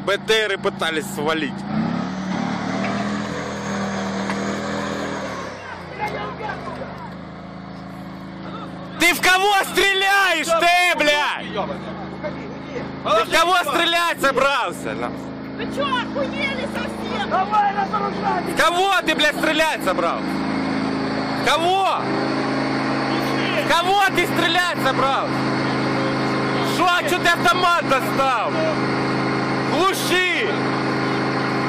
БТРы пытались свалить. Ты в кого стреляешь, ты, блядь? Ты в кого стрелять собрался? Вы чё, охуели совсем? Давай разоружать! В кого ты, блядь, стрелять собрался? В кого? В кого ты стрелять собрался? Что ты автомат достал? Глуши!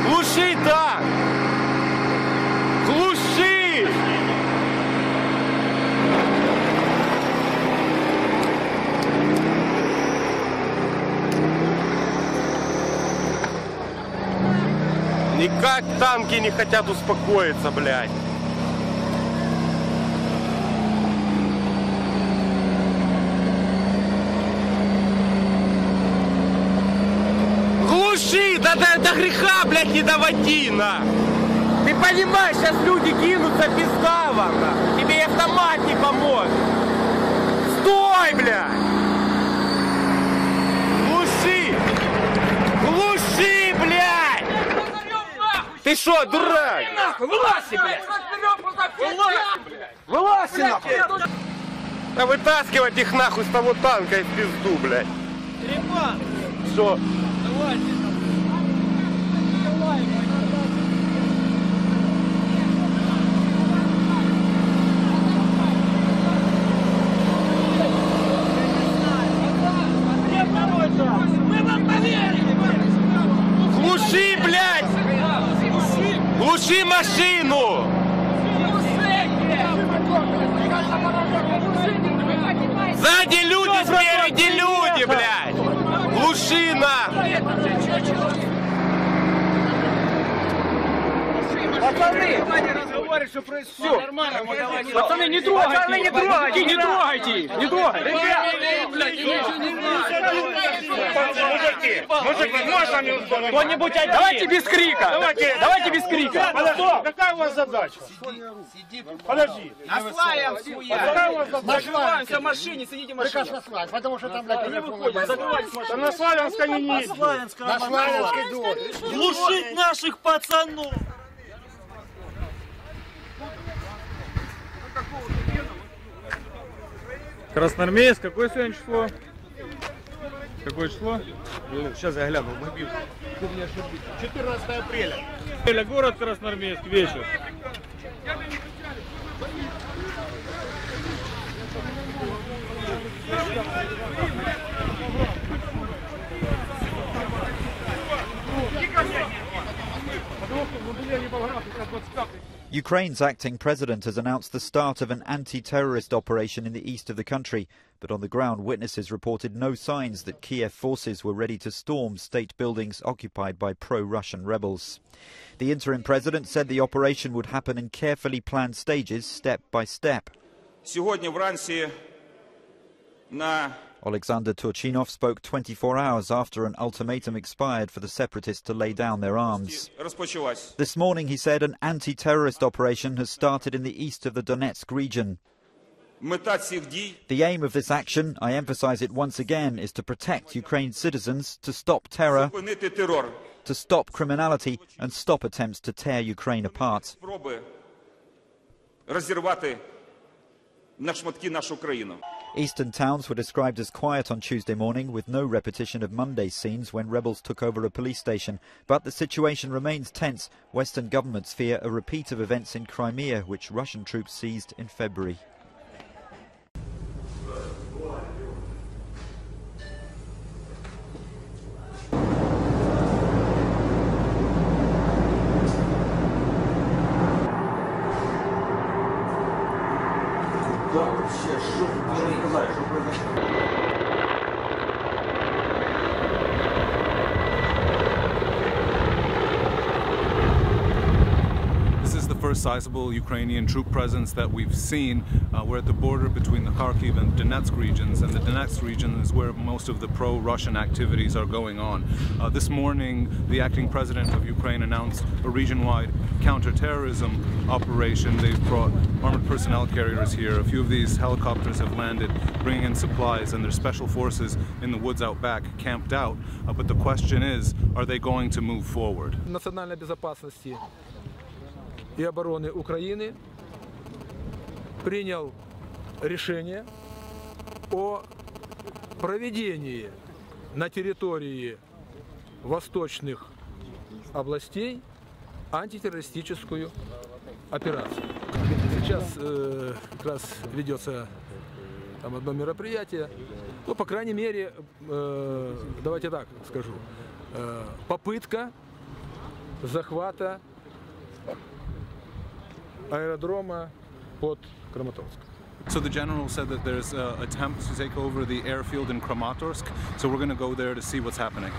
Глуши так! Глуши! Никак танки не хотят успокоиться, блядь. Глуши! До греха, блядь, не доводи, на! Ты понимаешь, сейчас люди кинутся, пизда вам, на! Тебе и автомат не поможет! Стой, блядь! Глуши! Глуши, блядь! Ты шо, дурак? Вылазь, блядь! Вылазь, нахуй! Да вытаскивать их нахуй с того танка и в пизду, блядь! Что? Глуши, блядь! Глуши машину! Сзади люди, спереди люди, блядь! Глуши нахуй! Пацаны! Что происходит? Пацаны, не трогайте! Пацаны, не трогайте! Не трогайте! Не трогайте! Мужики, можно мне ускорить? Кто-нибудь один! Давайте без крика! Давайте без крика! Подожди, какая у вас задача? Подожди. Наслаиваемся! Какая у вас задача? Наслаиваемся в машине, сидите в машине! Потому что там, блядь, Не выходим, закрывайтесь в машине! на Славянской не едет. На Славянской идут! Глушить наших пацанов! Красноармеец, какое сегодня число? Какое число? Сейчас я гляну в мобилу. 14 апреля. Город Красноармейск, вечер. Ukraine's acting president has announced the start of an anti-terrorist operation in the east of the country, but on the ground witnesses reported no signs that Kiev forces were ready to storm state buildings occupied by pro-Russian rebels. The interim president said the operation would happen in carefully planned stages, step by step. Alexander Turchinov spoke 24 hours after an ultimatum expired for the separatists to lay down their arms. This morning, he said, an anti-terrorist operation has started in the east of the Donetsk region. The aim of this action, I emphasize it once again, is to protect Ukraine's citizens, to stop terror, to stop criminality and stop attempts to tear Ukraine apart. Eastern towns were described as quiet on Tuesday morning, with no repetition of Monday's scenes when rebels took over a police station. But the situation remains tense. Western governments fear a repeat of events in Crimea, which Russian troops seized in February. This is the first first sizable Ukrainian troop presence that we've seen. We're at the border between the Kharkiv and Donetsk regions, and the Donetsk region is where most of the pro-Russian activities are going on. This morning, the acting president of Ukraine announced a region-wide counter-terrorism operation. They've brought armored personnel carriers here. A few of these helicopters have landed, bringing in supplies, and there's special forces in the woods out back, camped out. But the question is, are they going to move forward? Национальной безопасности и обороны Украины принял решение о проведении на территории восточных областей антитеррористическую операцию. Сейчас как раз ведется там одно мероприятие, ну, по крайней мере, давайте так скажу, попытка захвата аэродрома под Краматорском. So the general said that there's an attempt to take over the airfield in Kramatorsk, so we're going to go there to see what's happening.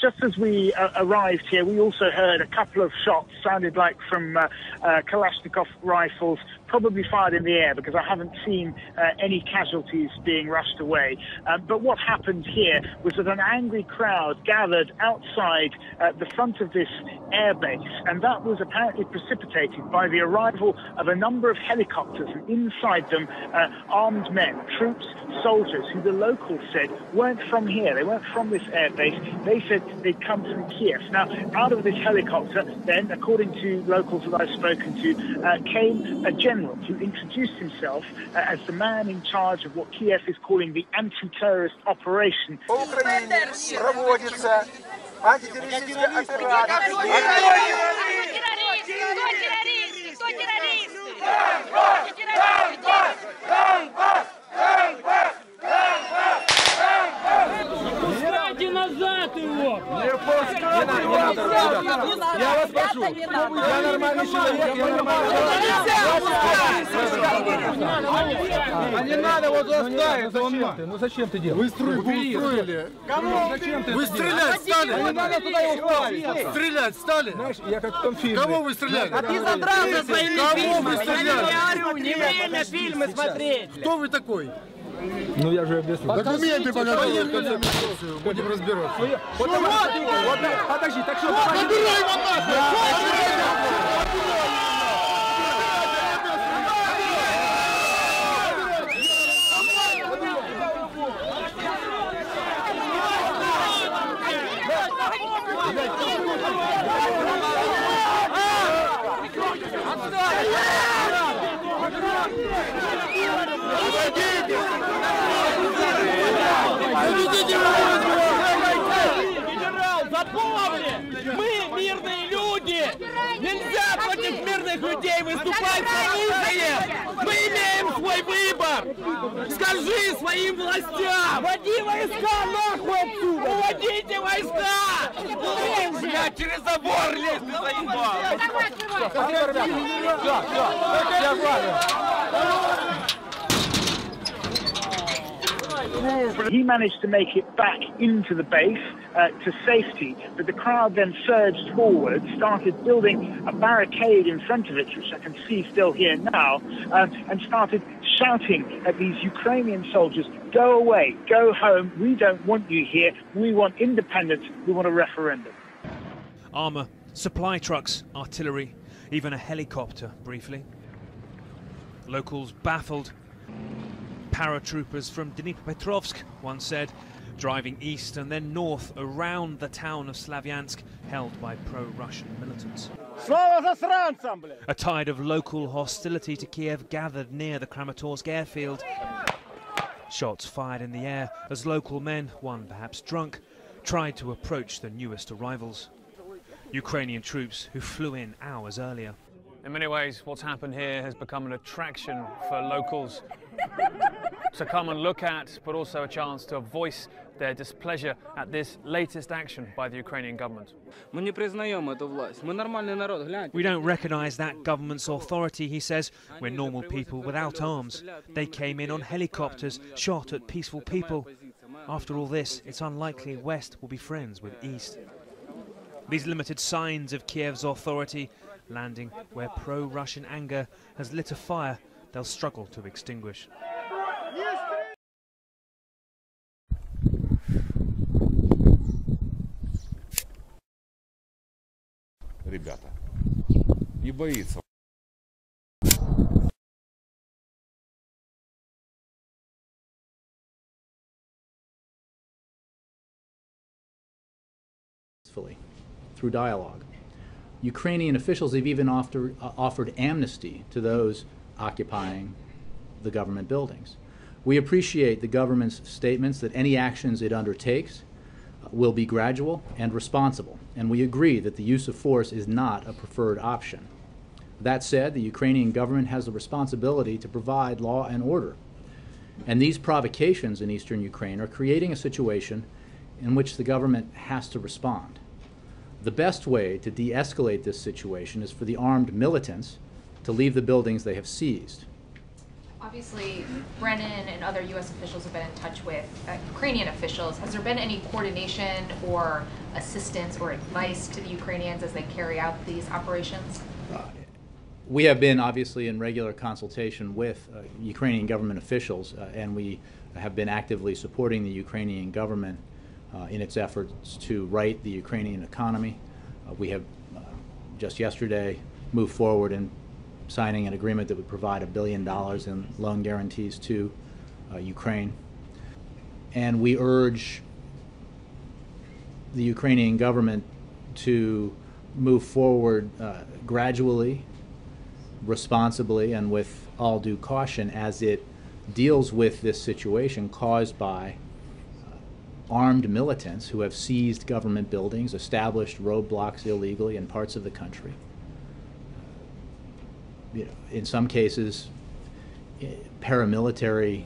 Just as we arrived here, we also heard a couple of shots, sounded like from Kalashnikov rifles, probably fired in the air, because I haven't seen any casualties being rushed away. But what happened here was that an angry crowd gathered outside the front of this airbase, and that was apparently precipitated by the arrival of a number of helicopters, and inside them armed men, troops, soldiers, who the locals said weren't from here, they weren't from this airbase, they said they'd come from Kiev. Now, out of this helicopter, then, according to locals that I've spoken to, came a general who introduced himself as the man in charge of what Kiev is calling the anti-terrorist operation. Назад его! Я вас прошу, я нормальный человек, я нормальный человек. А не надо вот заставить! Ну зачем ты делаешь? Вы устроили. Кому? Зачем ты? Вы стрелять стали! Не надо туда его ставить! Стрелять стали! Знаешь, я как в том фильме. Кого вы стреляли? А ты забрал за своими фильмами! Я не говорю, не время фильмы смотреть! Кто вы такой? Ну я же объясню. Документы поехали. Будем разбираться. Подожди, так что... Забирай его нахуй! Генерал, запомни! Мы мирные люди! Нельзя против мирных людей выступать с оружием! Мы имеем свой выбор! Скажи своим властям! Уводи войска нахуй отсюда! Уводите войска! Я через забор лезть не заебал! He managed to make it back into the base to safety, but the crowd then surged forward, started building a barricade in front of it, which I can see still here now, and started shouting at these Ukrainian soldiers, "Go away, go home, we don't want you here, we want independence, we want a referendum." Armour, supply trucks, artillery, even a helicopter, briefly. Locals baffled. Paratroopers from Dnipropetrovsk, one said, driving east and then north around the town of Slavyansk, held by pro-Russian militants. A tide of local hostility to Kiev gathered near the Kramatorsk airfield. Shots fired in the air as local men, one perhaps drunk, tried to approach the newest arrivals. Ukrainian troops who flew in hours earlier. In many ways, what's happened here has become an attraction for locals to come and look at, but also a chance to voice their displeasure at this latest action by the Ukrainian government. We don't recognize that government's authority, he says. We're normal people without arms. They came in on helicopters, shot at peaceful people. After all this, it's unlikely West will be friends with East. These limited signs of Kiev's authority landing where pro-Russian anger has lit a fire they'll struggle to extinguish. Ребята, не боится. Through dialogue. Ukrainian officials have even offered amnesty to those occupying the government buildings. We appreciate the government's statements that any actions it undertakes will be gradual and responsible, and we agree that the use of force is not a preferred option. That said, the Ukrainian government has the responsibility to provide law and order, and these provocations in eastern Ukraine are creating a situation in which the government has to respond. The best way to de-escalate this situation is for the armed militants to leave the buildings they have seized. Obviously, Brennan and other U.S. officials have been in touch with Ukrainian officials. Has there been any coordination or assistance or advice to the Ukrainians as they carry out these operations? We have been obviously in regular consultation with Ukrainian government officials, and we have been actively supporting the Ukrainian government in its efforts to right the Ukrainian economy. We have just yesterday moved forward in signing an agreement that would provide $1 billion in loan guarantees to Ukraine. And we urge the Ukrainian government to move forward gradually, responsibly, and with all due caution as it deals with this situation caused by armed militants who have seized government buildings, established roadblocks illegally in parts of the country. In some cases, paramilitary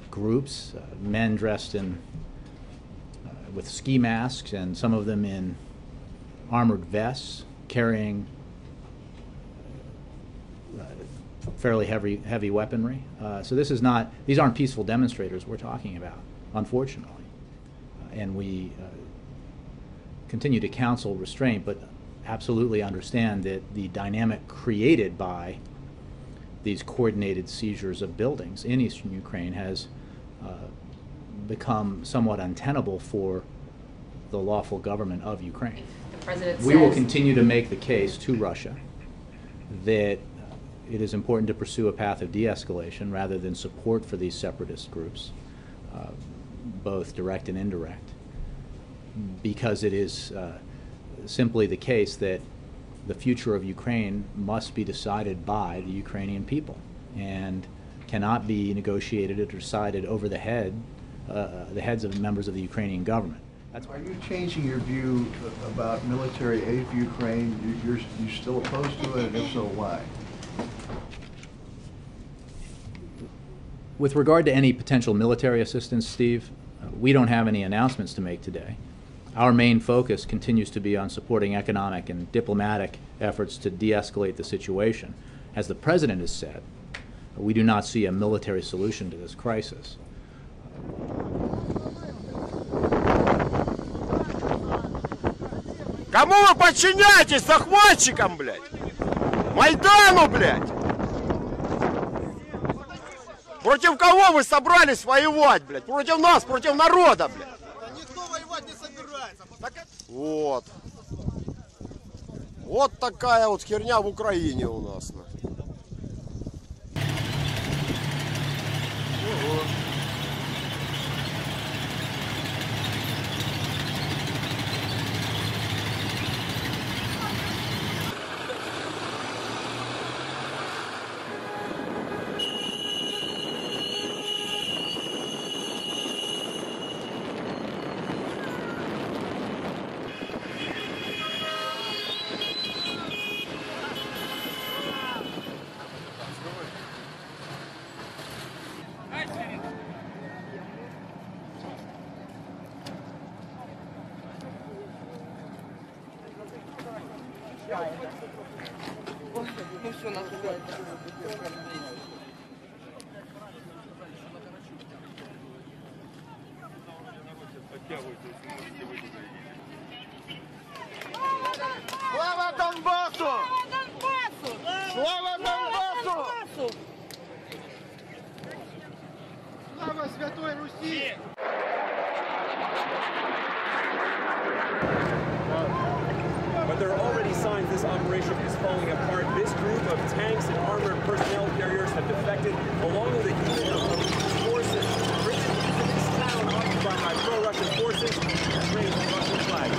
groups, men dressed in with ski masks, and some of them in armored vests, carrying fairly heavy weaponry. So this is not; these aren't peaceful demonstrators we're talking about, unfortunately. And we continue to counsel restraint, but absolutely understand that the dynamic created by these coordinated seizures of buildings in eastern Ukraine has become somewhat untenable for the lawful government of Ukraine. The president we will continue to make the case to Russia that it is important to pursue a path of de-escalation rather than support for these separatist groups, both direct and indirect, because it is simply the case that the future of Ukraine must be decided by the Ukrainian people and cannot be negotiated or decided over the heads of members of the Ukrainian government. Are you changing your view about military aid for Ukraine? You're still opposed to it, and if so, why? With regard to any potential military assistance, Steve, we don't have any announcements to make today. Our main focus continues to be on supporting economic and diplomatic efforts to de-escalate the situation. As the President has said, we do not see a military solution to this crisis. Кому вы подчиняетесь? Захватчикам, блядь! Майдану, блядь! Против кого вы собрались воевать, блядь? Против нас, против народа, блядь! Никто воевать не собирается. Вот. Вот такая вот херня в Украине у нас. Ну все, нас убивают. Слава Донбасу! Слава Донбасу! Слава Святой Руси! But there are already signs this operation is falling apart. This group of tanks and armored personnel carriers have defected along with a unit of elite forces. Britain into this town occupied by pro-Russian forces has raised the Russian flag.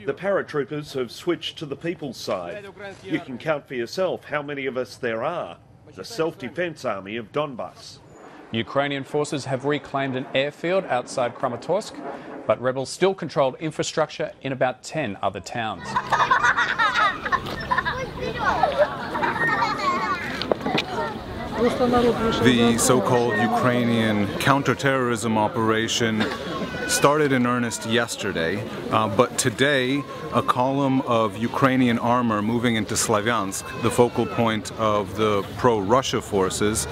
The paratroopers have switched to the people's side. You can count for yourself how many of us there are. The self-defense army of Donbass. Ukrainian forces have reclaimed an airfield outside Kramatorsk, but rebels still controlled infrastructure in about 10 other towns. The so-called Ukrainian counterterrorism operation started in earnest yesterday, but today a column of Ukrainian armor moving into Slavyansk, the focal point of the pro-Russia forces,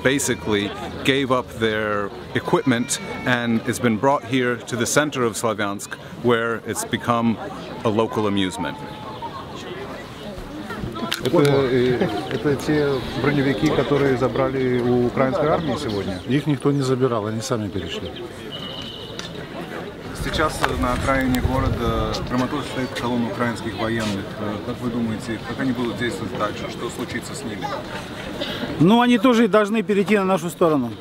basically gave up their equipment and it's been brought here to the center of Slavyansk, where it's become a local amusement. Это те броневики, которые забрали у украинской армии сегодня? Их никто не забирал, они сами перешли. Сейчас на окраине города Краматорск стоит колонна украинских военных. Как вы думаете, как они будут действовать дальше? Что случится с ними? Ну, они тоже должны перейти на нашу сторону.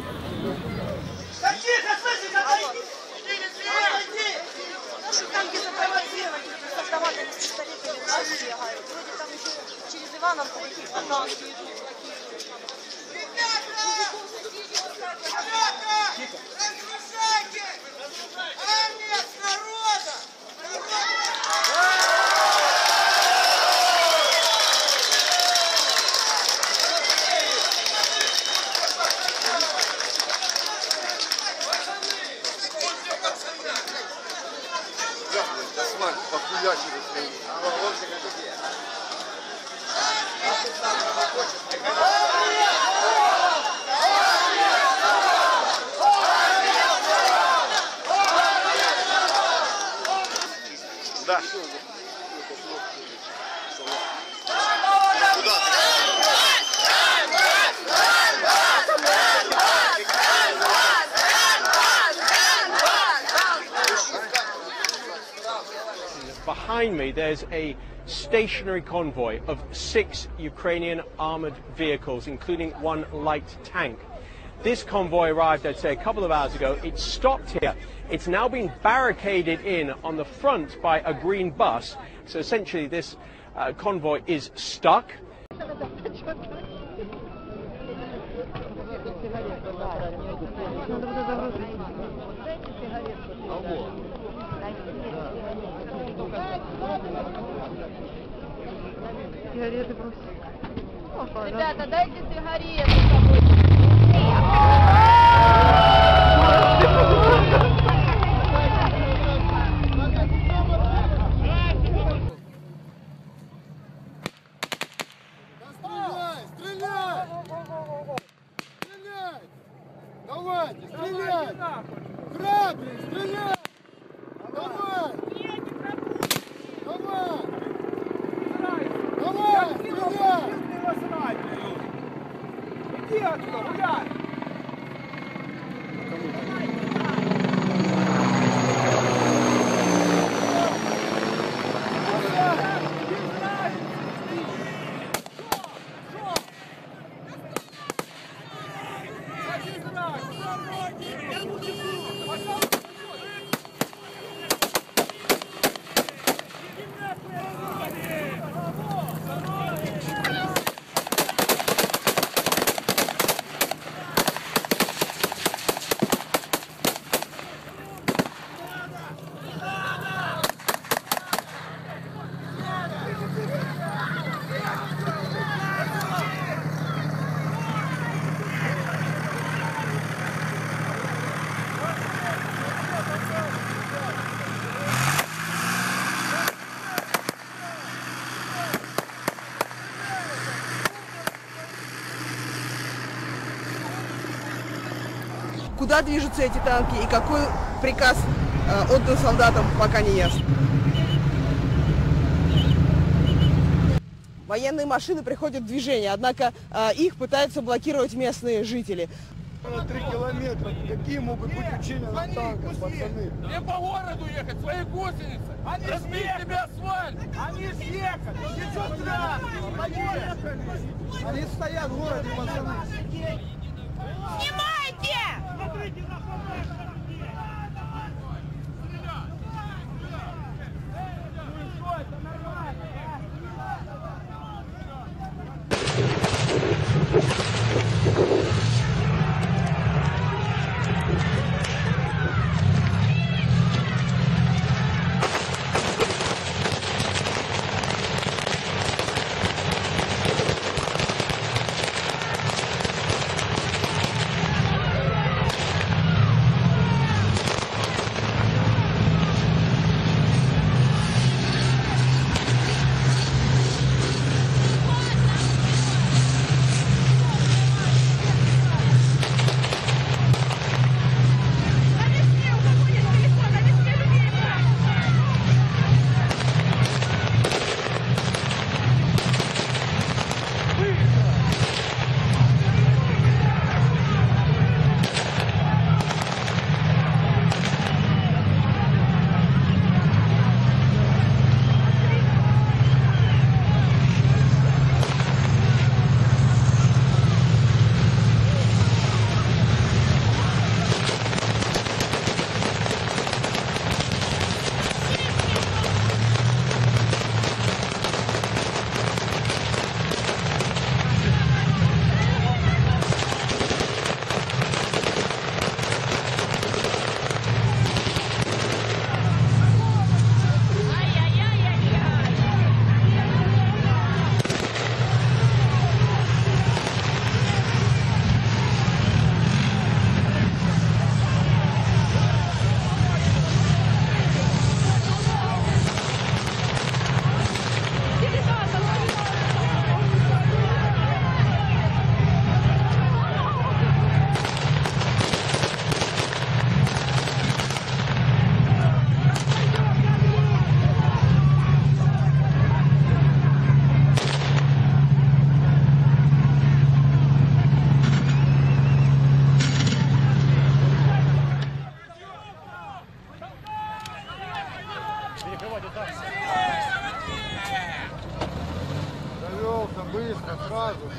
Behind me there's a stationary convoy of 6 Ukrainian armoured vehicles, including one light tank. This convoy arrived, I'd say, a couple of hours ago. It stopped here. It's now been barricaded in on the front by a green bus. So essentially this convoy is stuck. Ребята, дайте сигареты с собой. Давайте, стреляй! Храбрый, стреляй! Давай! Давай! Давай, стреляй! Иди отсюда, гуляй! куда движутся эти танки и какой приказ отдан солдатам, пока не ясно. Военные машины приходят в движение, однако их пытаются блокировать местные жители. 3 километра. Какие могут быть учения на танках, пацаны? Мне по городу ехать, свои гусеницы. Разбить тебе асфальт. Они съехали. Ничего страшного. Они стоят в городе, пацаны. Снимайте! Смотрите на Довел-то быстро, сразу.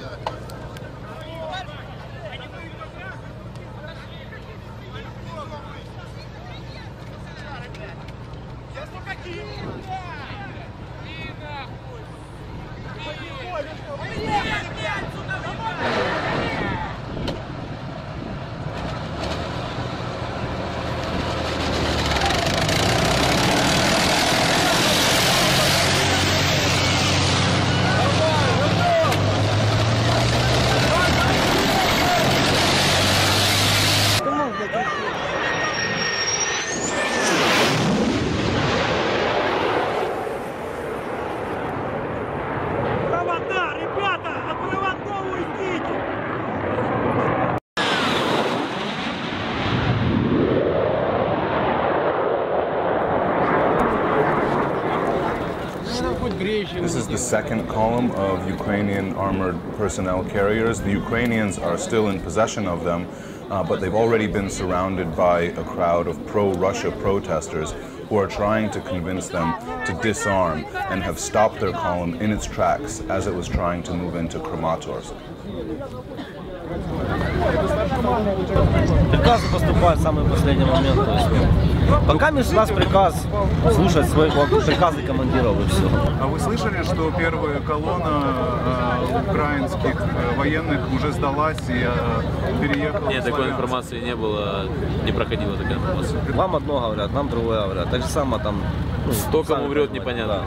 This is the second column of Ukrainian armored personnel carriers. The Ukrainians are still in possession of them, but they've already been surrounded by a crowd of pro-Russia protesters who are trying to convince them to disarm and have stopped their column in its tracks as it was trying to move into Kramatorsk. Приказы поступают в самый последний момент. То есть, пока у нас приказ слушать свои приказы командиров и все. А вы слышали, что первая колонна украинских военных уже сдалась и переехала? Нет, такой информации не было, не проходила такая информация. Вам одно говорят, нам другое говорят. Так же самое там. Кто кому врет, непонятно.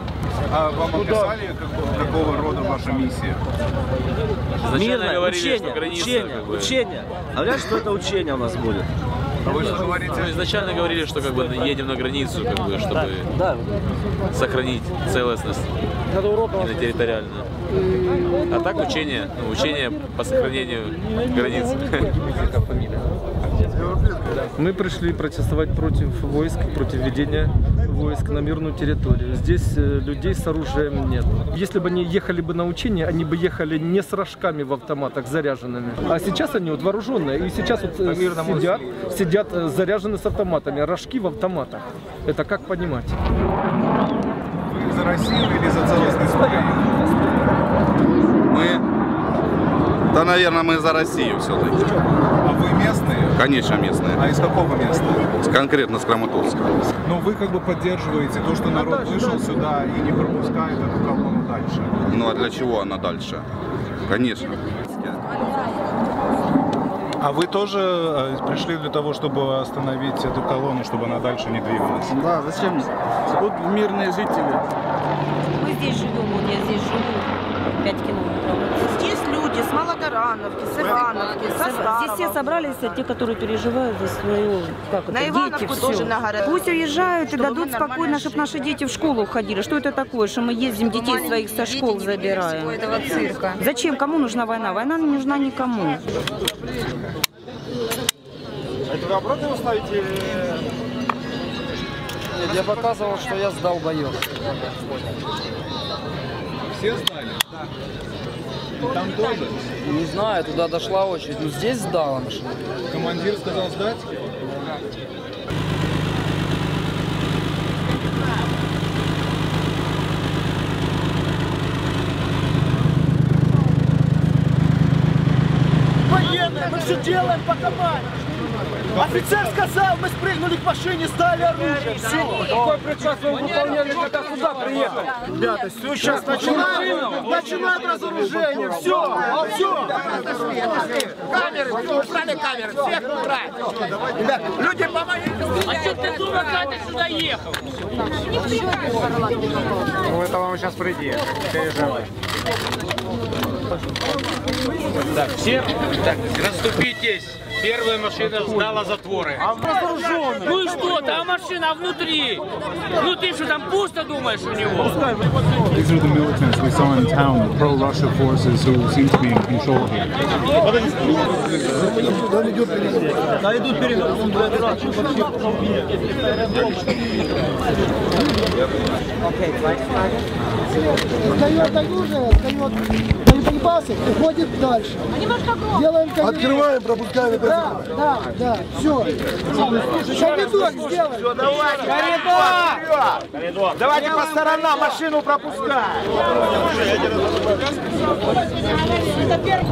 А вам описали, какого рода ваша миссия? Мирное говорили, учение, что граница, учение, как бы... учение. Говорят, что это учение у нас будет. А вы что говорите? Ну, изначально говорили, что как бы едем на границу, как бы, чтобы сохранить целостность именно территориальную. А так учение, учение по сохранению границ. Мы пришли протестовать против войск, против введения войск на мирную территорию. Здесь людей с оружием нет. Если бы они ехали бы на учения, они бы ехали не с рожками в автоматах заряженными. А сейчас они вот вооруженные. И сейчас вот сидят заряжены с автоматами, рожки в автоматах. Это как понимать? Вы за Россию или за целостность Украины? Мы... Да, наверное, мы за Россию все-таки. А вы местные? Конечно, местные. А из какого места? Конкретно с Краматорска. Но вы как бы поддерживаете то, что народ вышел сюда и не пропускает эту колонну дальше. Ну а для чего она дальше? Конечно. А вы тоже пришли для того, чтобы остановить эту колонну, чтобы она дальше не двигалась? Да, зачем? Тут мирные жители. Мы здесь живем, вот я здесь живу 5 километров. Здесь люди с Малогорановки, с Ивановки, со Старого. Здесь все собрались, те, которые переживают за свою, как это, на Ивановку дети, тоже все. на город. Пусть уезжают и дадут спокойно, чтобы наши дети в школу ходили. Что это такое, что мы ездим детей своих со школ забираем? Этого цирка. Зачем? Кому нужна война? Война не нужна никому. Это вы обратно ставите? Нет, я показывал, что я сдал боев. Все сдали? Да. И там тоже? Не знаю, туда дошла очередь. Но здесь сдала машину. Командир сказал сдать? Военные, мы все делаем по команде. Офицер сказал, мы спрыгнули к машине, сдали оружие. Все. Какой приказ вы выполняли, когда сюда приехали? Ребята, все, сейчас начинают разоружение. Все, все. Камеры, убрали камеры, всех убрать. Ребята, люди, помогите. А что ты, дура, как ты сюда ехал? Ну, это вам сейчас прийти. Так, все, так, расступитесь. Первая машина сдала затворы. Ну и что? Там машина внутри. Ну ты что, там пусто думаешь у него? These are the militants we saw in town, the pro-Russia forces who seem to be in control here. Да, идут перед. Сдает оружие, сдает боеприпасы, уходит дальше. Делаем открываем, пропускаем. Да, все. Коридор сделаем. Все, давай. Коридор. Давайте по сторонам машину пропускаем. Закрываем,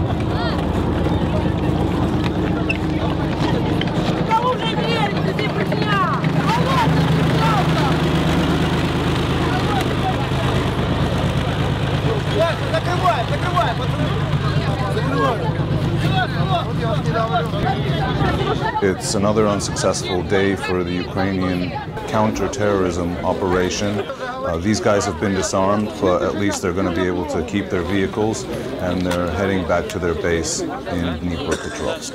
It's another unsuccessful day for the Ukrainian counter-terrorism operation. These guys have been disarmed, but at least they're going to be able to keep their vehicles, and they're heading back to their base in Dnipropetrovsk.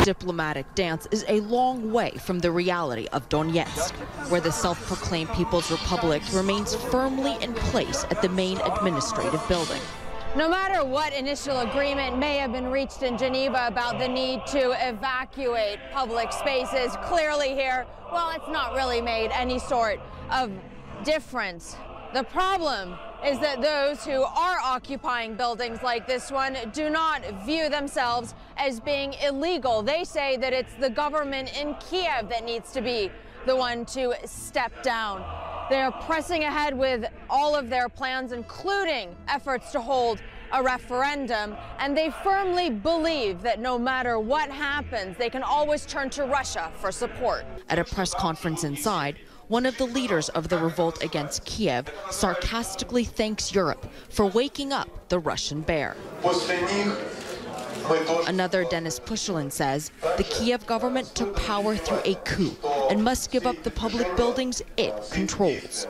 Diplomatic dance is a long way from the reality of Donetsk, where the self-proclaimed People's Republic remains firmly in place at the main administrative building. No matter what initial agreement may have been reached in Geneva about the need to evacuate public spaces, clearly here, well, it's not really made any sort of difference. The problem is that those who are occupying buildings like this one do not view themselves as being illegal. They say that it's the government in Kiev that needs to be the one to step down. They're pressing ahead with all of their plans, including efforts to hold a referendum, and they firmly believe that no matter what happens, they can always turn to Russia for support. At a press conference inside, one of the leaders of the revolt against Kiev sarcastically thanks Europe for waking up the Russian bear. Another, Denis Pushilin, says the Kiev government took power through a coup and must give up the public buildings it controls.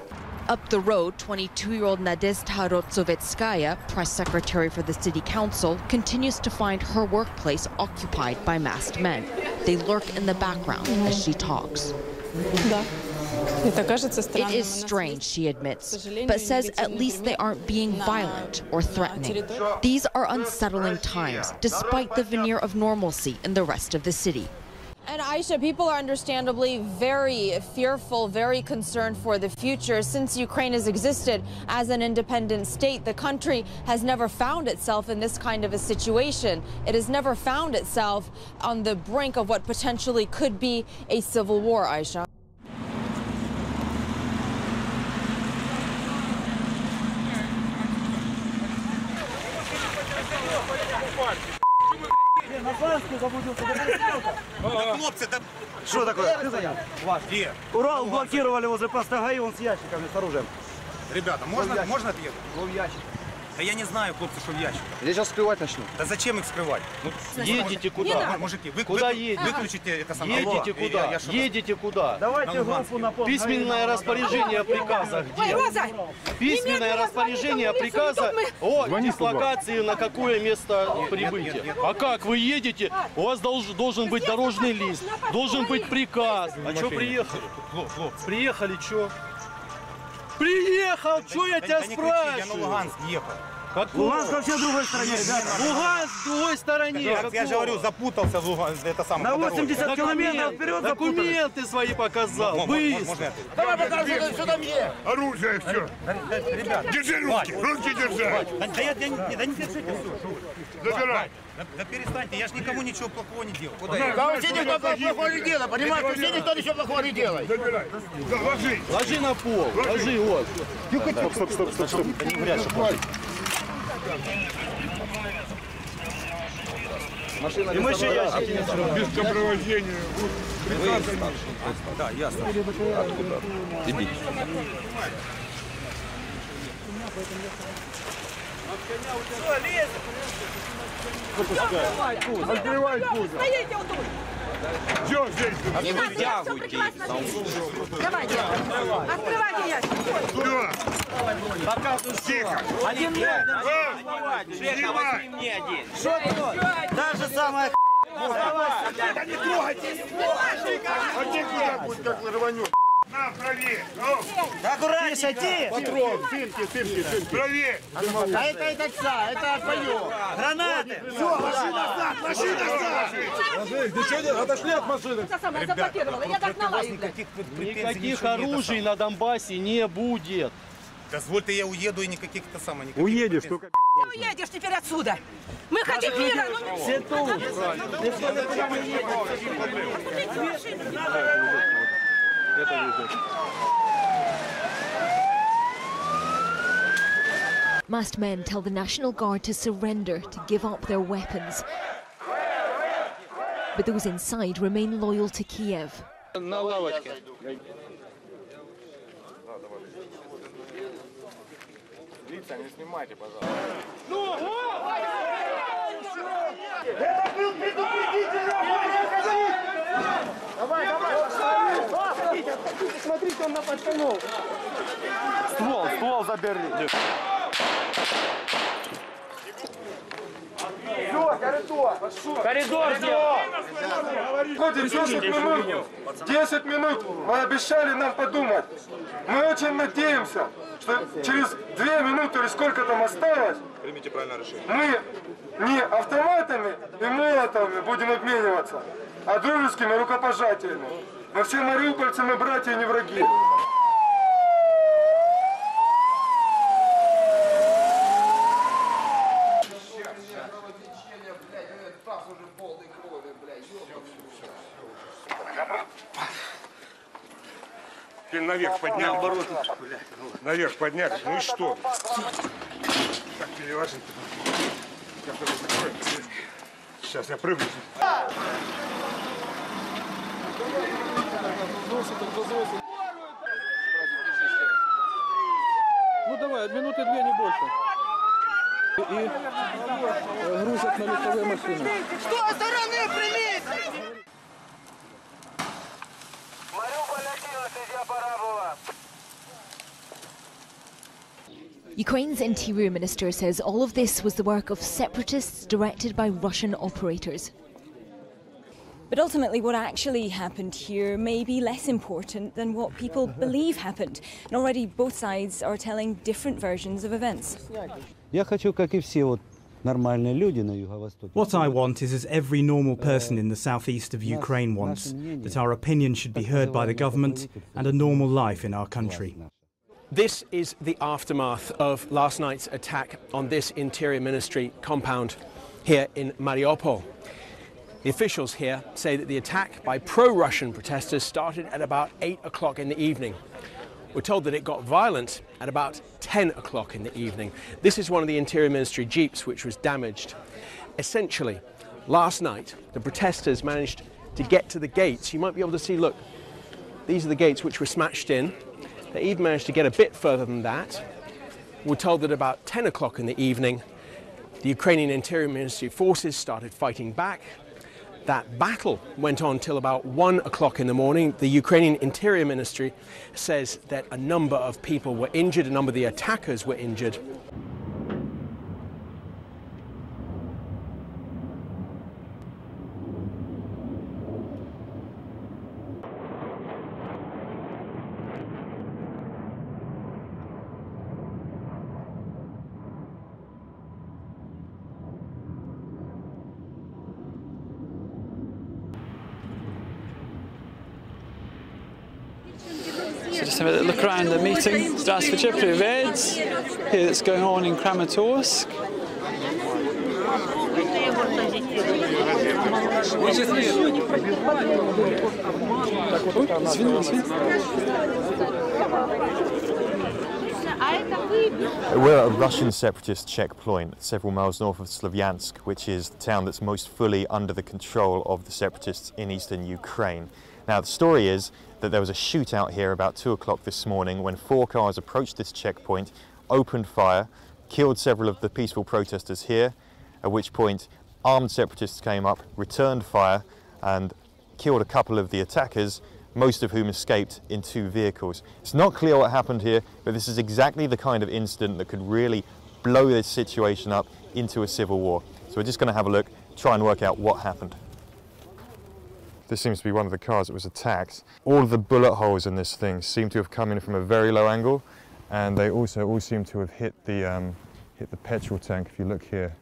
Up the road, 22-year-old Nadezhda Rotsovitskaya, press secretary for the city council, continues to find her workplace occupied by masked men. They lurk in the background as she talks. It is strange, she admits, but says at least they aren't being violent or threatening. These are unsettling times, despite the veneer of normalcy in the rest of the city. And Aisha, people are understandably very fearful, very concerned for the future. Since Ukraine has existed as an independent state, the country has never found itself in this kind of a situation. It has never found itself on the brink of what potentially could be a civil war, Aisha. Что такое? Где? Урал блокировали возле поста ГАИ, он с ящиками, с оружием. Ребята, можно отъехать? В ящик. Да я не знаю, хлопцы, что в ящиках. Я сейчас скрывать начну. Да зачем их скрывать? Едете куда? Мужики, куда едете? Выключите это самое. Едете куда? Едете куда? Давайте группу на пост. Письменное распоряжение приказа где? Письменное распоряжение приказа о дислокации на какое место прибытия. А как вы едете? У вас должен быть дорожный лист, должен быть приказ. А что приехали? Приехали, что? Приехал, что я тебя спрашиваю? Я на Луганск ехал. Луганск вообще в другой стороне, ребята. Луганск в другой стороне. Я же говорю, запутался в Луганск, это самое. На 80 километров вперед документы свои показал. Быстро. Давай показывай, что там есть. Оружие все. Ребят, держи руки держать. Да не держите. Забирай. Да перестаньте, я же никому ничего плохого не делал. Да вообще никто плохого не делает, понимаешь? Вообще никто ничего плохого не делает. Забирай. Ложи. Ложи на пол, ложи, вот. Стоп. Не грязь, Машина без сопровождения. Без сопровождения. Да, ясно. Откуда? Иди. Все, лезь! Открывай кузов. Стоите вот тут! Все здесь. Не вытягивайте. Давай, открывайте ящик. Показывай. Тихо. Один Жека, возьми мне один. Что ты? Даже самое да не трогайте. А где куда будет, как рванет? На, правее. Аккуратнее. Патрон, финки. Правее. А это отца, это отпоёк. Гранаты. Все, ложи назад. Ты что, отошли от машины? Я догнала их. Никаких оружий на Донбассе не будет. Дозвольте, я уеду и никаких-то самых. Уедешь только. Ты уедешь теперь отсюда. Мы хотим мира. Все тут. Masked men tell the National Guard to surrender, to give up their weapons. But those inside remain loyal to Kiev. На лавочке. Лица не снимайте, пожалуйста. Это был предупредительный Давай. Смотрите, он на пацанов. Ствол забери. Все, коридор сделал. 10 минут вы обещали нам подумать. Мы очень надеемся, что через 2 минуты или сколько там осталось, Примите правильное решение. мы не автоматами и молотами будем обмениваться, а дружескими рукопожатиями. Мы все мариупольцы, мы братья, не враги. Теперь наверх поднял. Наверх поднял. Ну и что? Так, переложи. Сейчас я прыгну. Ну давай, минуты 2, не больше. И грузят на легковые машины. Что стороны примите? Ukraine's interior minister says all of this was the work of separatists directed by Russian operators. But ultimately, what actually happened here may be less important than what people believe happened. And already both sides are telling different versions of events. What I want is, as every normal person in the southeast of Ukraine wants, that our opinion should be heard by the government and a normal life in our country. This is the aftermath of last night's attack on this Interior Ministry compound here in Mariupol. The officials here say that the attack by pro-Russian protesters started at about 8 o'clock in the evening. We're told that it got violent at about 10 o'clock in the evening. This is one of the Interior Ministry jeeps which was damaged. Essentially, last night, the protesters managed to get to the gates. You might be able to see, look, these are the gates which were smashed in. They even managed to get a bit further than that. We're told that about 10 o'clock in the evening, the Ukrainian Interior Ministry forces started fighting back. That battle went on till about 1 o'clock in the morning. The Ukrainian Interior Ministry says that a number of people were injured, a number of the attackers were injured. So just have a look around the meeting. Здравствуйте, привет. Here it's going on in Kramatorsk. We're at a Russian separatist checkpoint several miles north of Slavyansk, which is the town that's most fully under the control of the separatists in eastern Ukraine. Now, the story is that there was a shootout here about 2 o'clock this morning when 4 cars approached this checkpoint, opened fire, killed several of the peaceful protesters here, at which point armed separatists came up, returned fire and killed a couple of the attackers, most of whom escaped in 2 vehicles. It's not clear what happened here, but this is exactly the kind of incident that could really blow this situation up into a civil war. So we're just going to have a look, try and work out what happened. This seems to be one of the cars that was attacked. All of the bullet holes in this thing seem to have come in from a very low angle, and they also all seem to have hit the petrol tank. If you look here,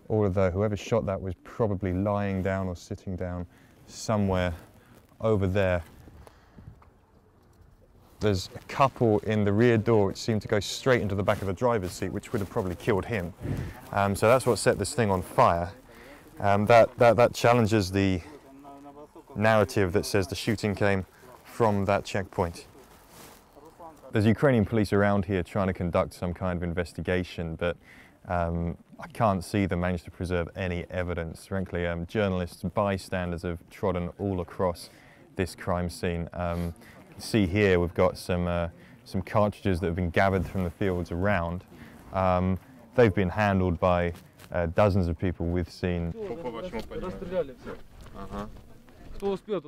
all of those, whoever shot that was probably lying down or sitting down somewhere over there. There's a couple in the rear door which seem to go straight into the back of the driver's seat, which would have probably killed him. So that's what set this thing on fire. That challenges the narrative that says the shooting came from that checkpoint. There's Ukrainian police around here trying to conduct some kind of investigation, but I can't see them manage to preserve any evidence. Frankly, journalists, bystanders have trodden all across this crime scene. You can see here we've got some cartridges that have been gathered from the fields around. They've been handled by dozens of people we've seen.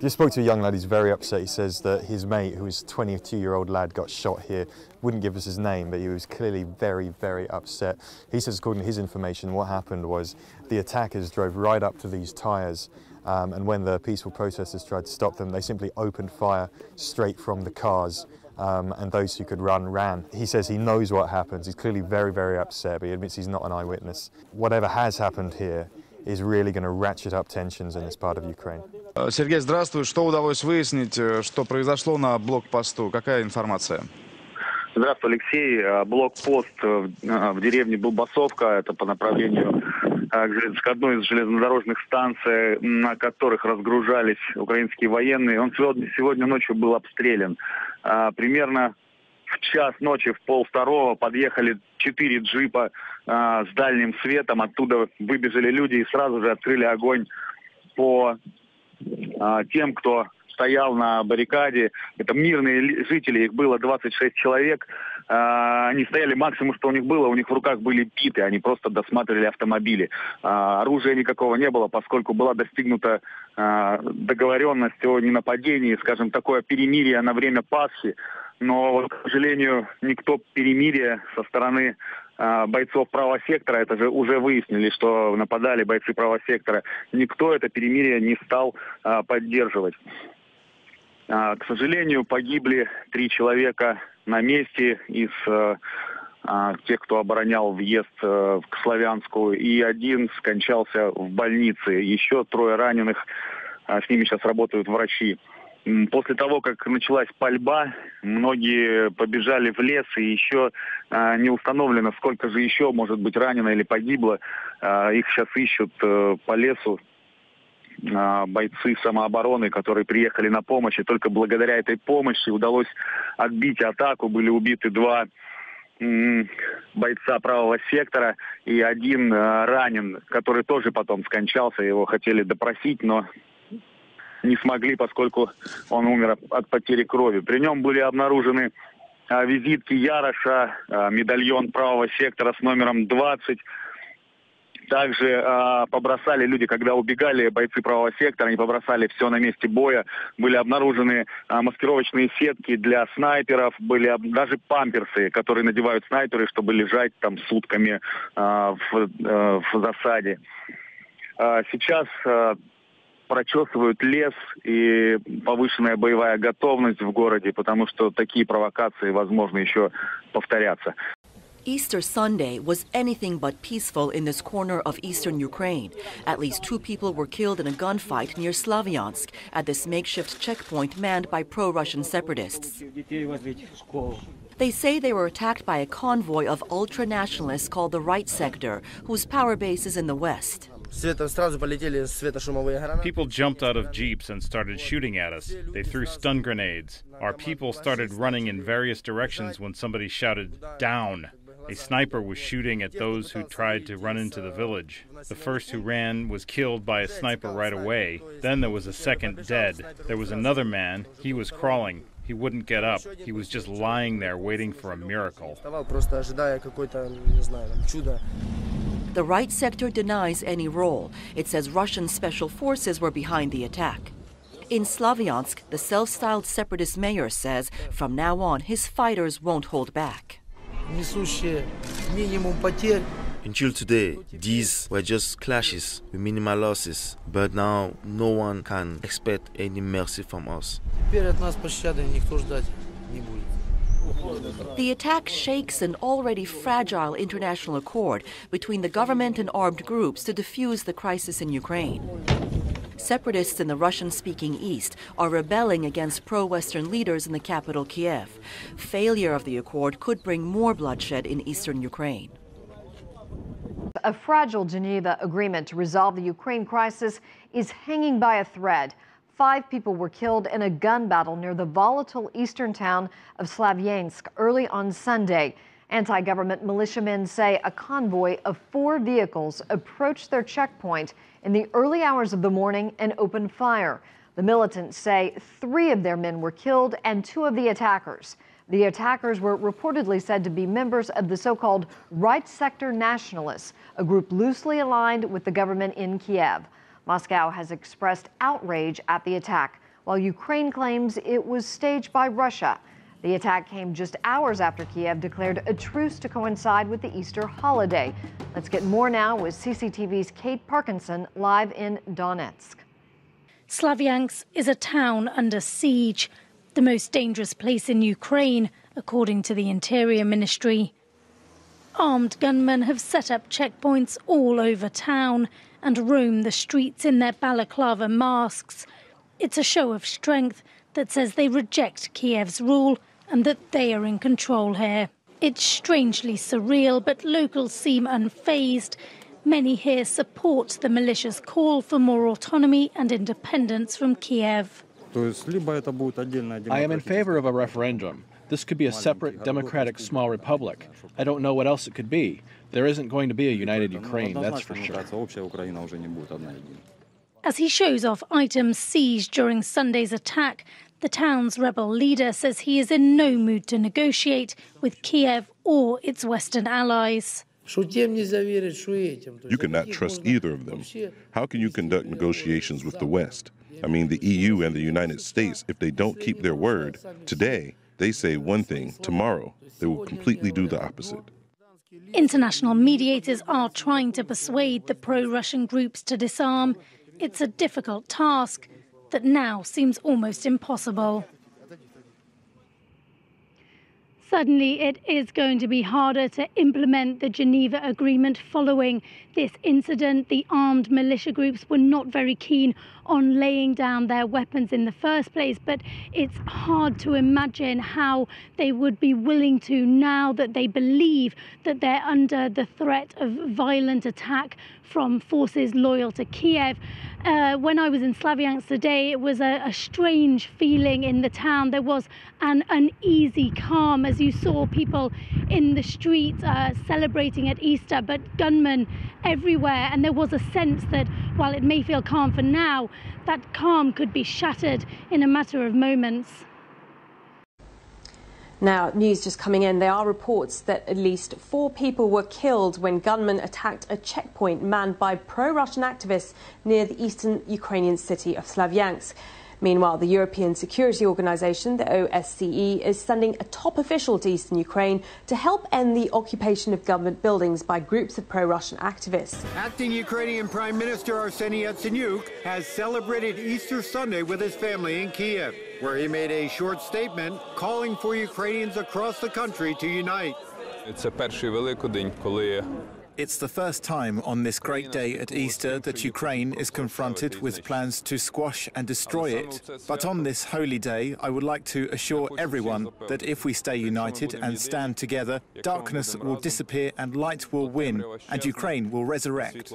Just spoke to a young lad who's very upset. He says that his mate, who is a 22-year-old lad, got shot here. Wouldn't give us his name, but he was clearly very, very upset. He says, according to his information, what happened was the attackers drove right up to these tyres, and when the peaceful protesters tried to stop them, they simply opened fire straight from the cars, and those who could run, ran. He says he knows what happens. He's clearly very, very upset, but he admits he's not an eyewitness. Whatever has happened here is really going to ratchet up tensions in this part of Ukraine. Сергей, здравствуй. Что удалось выяснить, что произошло на блокпосту? Какая информация? Здравствуй, Алексей. Блокпост в деревне Булбасовка, это по направлению к одной из железнодорожных станций, на которых разгружались украинские военные. Он сегодня ночью был обстрелян. Примерно в час ночи, в 1:30 подъехали 4 джипа с дальним светом. Оттуда выбежали люди и сразу же открыли огонь по тем, кто стоял на баррикаде. Это мирные жители, их было 26 человек. Они стояли, максимум, что у них было, у них в руках были биты, они просто досматривали автомобили. Оружия никакого не было, поскольку была достигнута договоренность о ненападении, скажем, такое перемирие на время Пасхи. Но, к сожалению, никто перемирия со стороны бойцов правого сектора, это же уже выяснили, что нападали бойцы правого сектора, никто это перемирие не стал поддерживать. К сожалению, погибли 3 человека на месте из тех, кто оборонял въезд к Славянску, и 1 скончался в больнице. Еще 3 раненых, с ними сейчас работают врачи. После того, как началась пальба, многие побежали в лес, и еще не установлено, сколько же еще может быть ранено или погибло. Их сейчас ищут по лесу бойцы самообороны, которые приехали на помощь, и только благодаря этой помощи удалось отбить атаку. Были убиты 2 бойца правого сектора и 1 ранен, который тоже потом скончался. Его хотели допросить, но не смогли, поскольку он умер от потери крови. При нем были обнаружены визитки Яроша, медальон правого сектора с номером 20. Также побросали люди, когда убегали бойцы правого сектора, они побросали все на месте боя. Были обнаружены маскировочные сетки для снайперов, были даже памперсы, которые надевают снайперы, чтобы лежать там сутками в засаде. Сейчас прочесывают лес и повышенная боевая готовность в городе, потому что такие провокации, возможно, еще повторятся. Easter Sunday was anything but peaceful in this corner of eastern Ukraine. At least 2 people were killed in a gunfight near Slavyansk at this makeshift checkpoint manned by pro-Russian separatists. They say they were attacked by a convoy of ultra-nationalists called the Right Sector, whose power base is in the west. People jumped out of jeeps and started shooting at us. They threw stun grenades. Our people started running in various directions when somebody shouted, "Down!" A sniper was shooting at those who tried to run into the village. The first who ran was killed by a sniper right away. Then there was a second dead. There was another man. He was crawling. He wouldn't get up. He was just lying there waiting for a miracle. The Right Sector denies any role. It says Russian special forces were behind the attack. In Slavyansk, the self-styled separatist mayor says from now on his fighters won't hold back. Until today, these were just clashes with minimal losses, but now no one can expect any mercy from us. The attack shakes an already fragile international accord between the government and armed groups to defuse the crisis in Ukraine. Separatists in the Russian-speaking East are rebelling against pro-Western leaders in the capital, Kiev. Failure of the accord could bring more bloodshed in eastern Ukraine. A fragile Geneva agreement to resolve the Ukraine crisis is hanging by a thread. 5 people were killed in a gun battle near the volatile eastern town of Slavyansk early on Sunday. Anti-government militiamen say a convoy of 4 vehicles approached their checkpoint in the early hours of the morning and opened fire. The militants say 3 of their men were killed and 2 of the attackers. The attackers were reportedly said to be members of the so-called Right Sector Nationalists, a group loosely aligned with the government in Kiev. Moscow has expressed outrage at the attack, while Ukraine claims it was staged by Russia. The attack came just hours after Kiev declared a truce to coincide with the Easter holiday. Let's get more now with CCTV's Kate Parkinson live in Donetsk. Slavyansk is a town under siege, the most dangerous place in Ukraine, according to the Interior Ministry. Armed gunmen have set up checkpoints all over town and roam the streets in their balaclava masks. It's a show of strength that says they reject Kiev's rule and that they are in control here. It's strangely surreal, but locals seem unfazed. Many here support the militia's call for more autonomy and independence from Kiev. I am in favor of a referendum. This could be a separate, democratic, small republic. I don't know what else it could be. There isn't going to be a united Ukraine, that's for sure. As he shows off items seized during Sunday's attack, the town's rebel leader says he is in no mood to negotiate with Kiev or its Western allies. You cannot trust either of them. How can you conduct negotiations with the West? I mean, the EU and the United States, if they don't keep their word, today, They say one thing, tomorrow they will completely do the opposite. International mediators are trying to persuade the pro-Russian groups to disarm. It's a difficult task that now seems almost impossible. Suddenly, it is going to be harder to implement the Geneva Agreement following this incident. The armed militia groups were not very keen on laying down their weapons in the first place, but it's hard to imagine how they would be willing to now that they believe that they're under the threat of violent attack from forces loyal to Kiev. When I was in Slavyansk today, it was a strange feeling in the town. There was an uneasy calm as you saw people in the streets celebrating at Easter, but gunmen everywhere. And there was a sense that while it may feel calm for now, that calm could be shattered in a matter of moments. Now, news just coming in. There are reports that at least 4 people were killed when gunmen attacked a checkpoint manned by pro-Russian activists near the eastern Ukrainian city of Slavyansk. Meanwhile, the European Security Organization, the OSCE, is sending a top official to eastern Ukraine to help end the occupation of government buildings by groups of pro-Russian activists. Acting Ukrainian Prime Minister Arseniy Yatsenyuk has celebrated Easter Sunday with his family in Kiev, where he made a short statement calling for Ukrainians across the country to unite. It's the first time on this great day at Easter that Ukraine is confronted with plans to squash and destroy it. But on this holy day, I would like to assure everyone that if we stay united and stand together, darkness will disappear and light will win, and Ukraine will resurrect.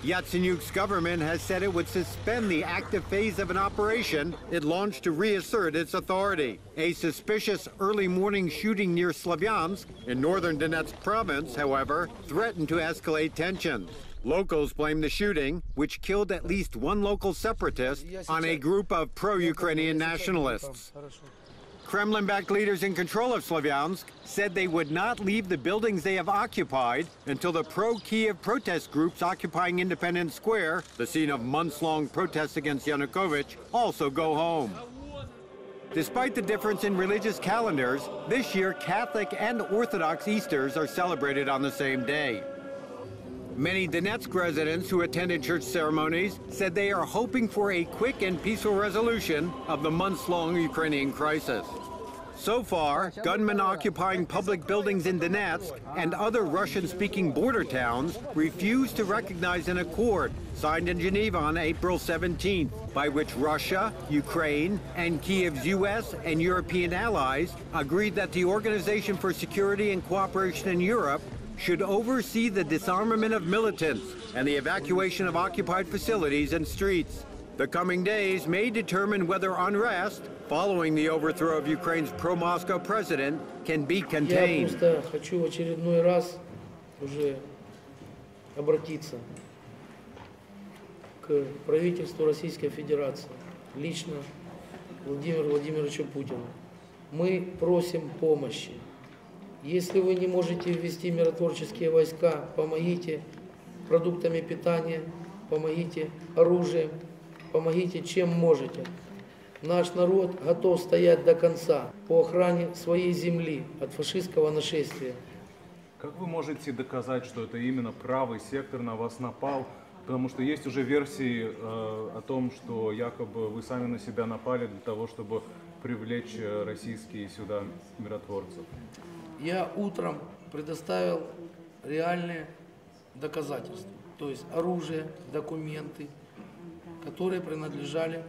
Yatsenyuk's government has said it would suspend the active phase of an operation it launched to reassert its authority. A suspicious early morning shooting near Slavyansk in northern Donetsk province, however, threatened to escalate tensions. Locals blame the shooting, which killed at least 1 local separatist, on a group of pro-Ukrainian nationalists. Kremlin-backed leaders in control of Slavyansk said they would not leave the buildings they have occupied until the pro-Kiev protest groups occupying Independence Square, the scene of months-long protests against Yanukovych, also go home. Despite the difference in religious calendars, this year Catholic and Orthodox Easters are celebrated on the same day. Many Donetsk residents who attended church ceremonies said they are hoping for a quick and peaceful resolution of the months-long Ukrainian crisis. So far, gunmen occupying public buildings in Donetsk and other Russian-speaking border towns refuse to recognize an accord signed in Geneva on April 17th, by which Russia, Ukraine, and Kiev's U.S. and European allies agreed that the Organization for Security and Cooperation in Europe should oversee the disarmament of militants and the evacuation of occupied facilities and streets. The coming days may determine whether unrest, following the overthrow of Ukraine's pro-Moscow president, can be contained. Я просто хочу в очередной раз уже обратиться к правительству Российской Федерации, лично Владимиру Владимировичу Путину. Мы просим помощи. Если вы не можете ввести миротворческие войска, помогите продуктами питания, помогите оружием, помогите чем можете. Наш народ готов стоять до конца по охране своей земли от фашистского нашествия. Как вы можете доказать, что это именно правый сектор на вас напал? Потому что есть уже версии о том, что якобы вы сами на себя напали для того, чтобы привлечь российские сюда миротворцев. Я утром предоставил реальные доказательства, то есть оружие, документы, которые принадлежали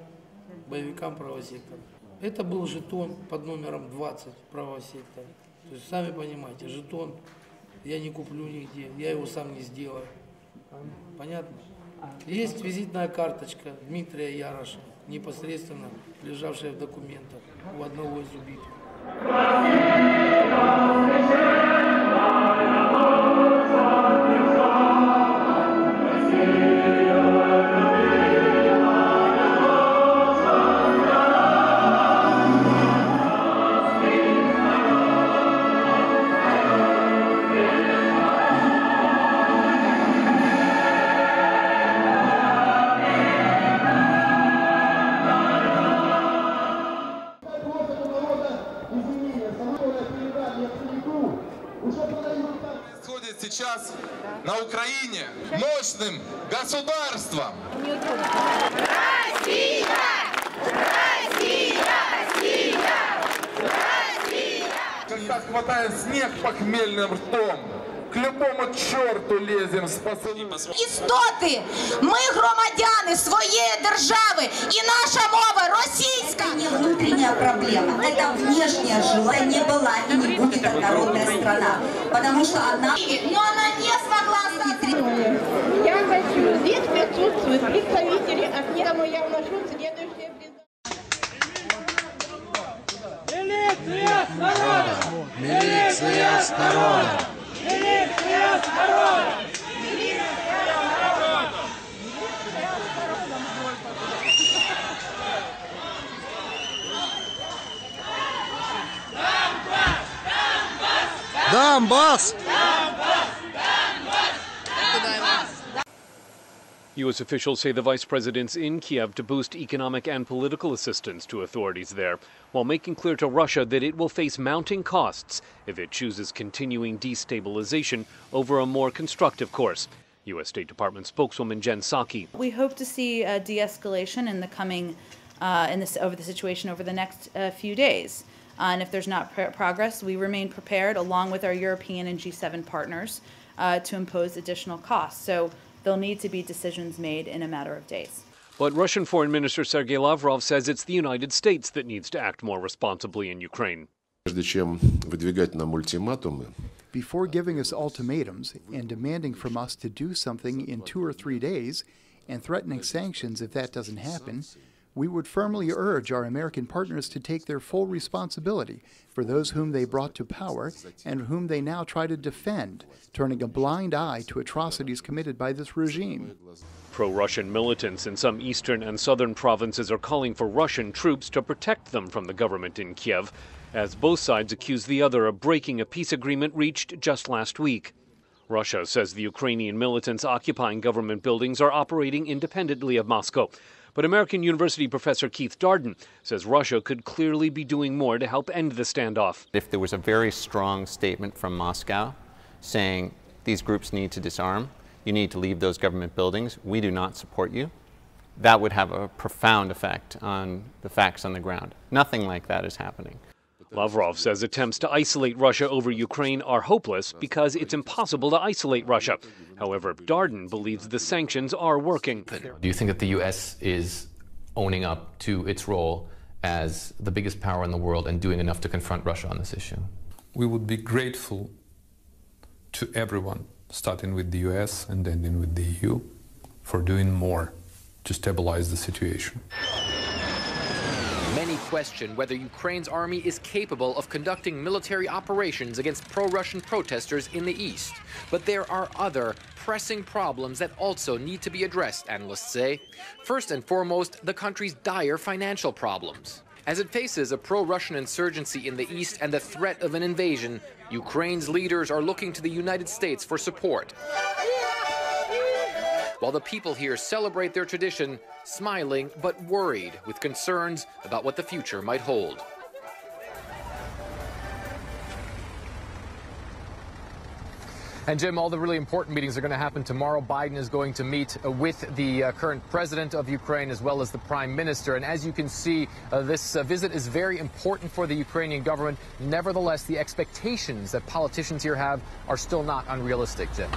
боевикам правого сектора. Это был жетон под номером 20 правого сектора. То есть, сами понимаете, жетон я не куплю нигде, я его сам не сделаю. Понятно? Есть визитная карточка Дмитрия Яроша, непосредственно лежавшая в документах у одного из убитых. сейчас на Украине мощным государством. Россия! Россия! Россия! Россия! Когда хватает снег похмельным ртом, к любому чорту лезем спасати. Істоти, ми громадяни своєї держави, і наша мова російська. Это не внутренняя проблема, это внешнее желание была и не будет однородная страна, потому что она... Но она не смогла стать. Я хочу, здесь присутствуют представители, поэтому я вношу следующее признание. Милиция с народом! Милиция с народом! Милиция с народом! Донбасс! U.S. officials say the vice president's in Kiev to boost economic and political assistance to authorities there, while making clear to Russia that it will face mounting costs if it chooses continuing destabilization over a more constructive course. U.S. State Department spokeswoman Jen Psaki. We hope to see a de-escalation in the coming, over the situation over the next few days. And if there's not progress, we remain prepared, along with our European and G7 partners, to impose additional costs. So there'll need to be decisions made in a matter of days. But Russian Foreign Minister Sergei Lavrov says it's the United States that needs to act more responsibly in Ukraine. Before giving us ultimatums and demanding from us to do something in 2 or 3 days and threatening sanctions if that doesn't happen, we would firmly urge our American partners to take their full responsibility for those whom they brought to power and whom they now try to defend, turning a blind eye to atrocities committed by this regime. Pro-Russian militants in some eastern and southern provinces are calling for Russian troops to protect them from the government in Kiev, as both sides accuse the other of breaking a peace agreement reached just last week. Russia says the Ukrainian militants occupying government buildings are operating independently of Moscow. But American University professor Keith Darden says Russia could clearly be doing more to help end the standoff. If there was a very strong statement from Moscow saying these groups need to disarm, you need to leave those government buildings, we do not support you, that would have a profound effect on the facts on the ground. Nothing like that is happening. Lavrov says attempts to isolate Russia over Ukraine are hopeless because it's impossible to isolate Russia. However, Darden believes the sanctions are working. Do you think that the U.S. is owning up to its role as the biggest power in the world and doing enough to confront Russia on this issue? We would be grateful to everyone, starting with the U.S. and ending with the EU, for doing more to stabilize the situation. Many question whether Ukraine's army is capable of conducting military operations against pro-Russian protesters in the east. But there are other pressing problems that also need to be addressed, analysts say. First and foremost, the country's dire financial problems. As it faces a pro-Russian insurgency in the east and the threat of an invasion, Ukraine's leaders are looking to the United States for support. While the people here celebrate their tradition, smiling but worried with concerns about what the future might hold. And Jim, all the really important meetings are going to happen tomorrow. Biden is going to meet with the current president of Ukraine as well as the prime minister. And as you can see, this visit is very important for the Ukrainian government. Nevertheless, the expectations that politicians here have are still not unrealistic, Jim.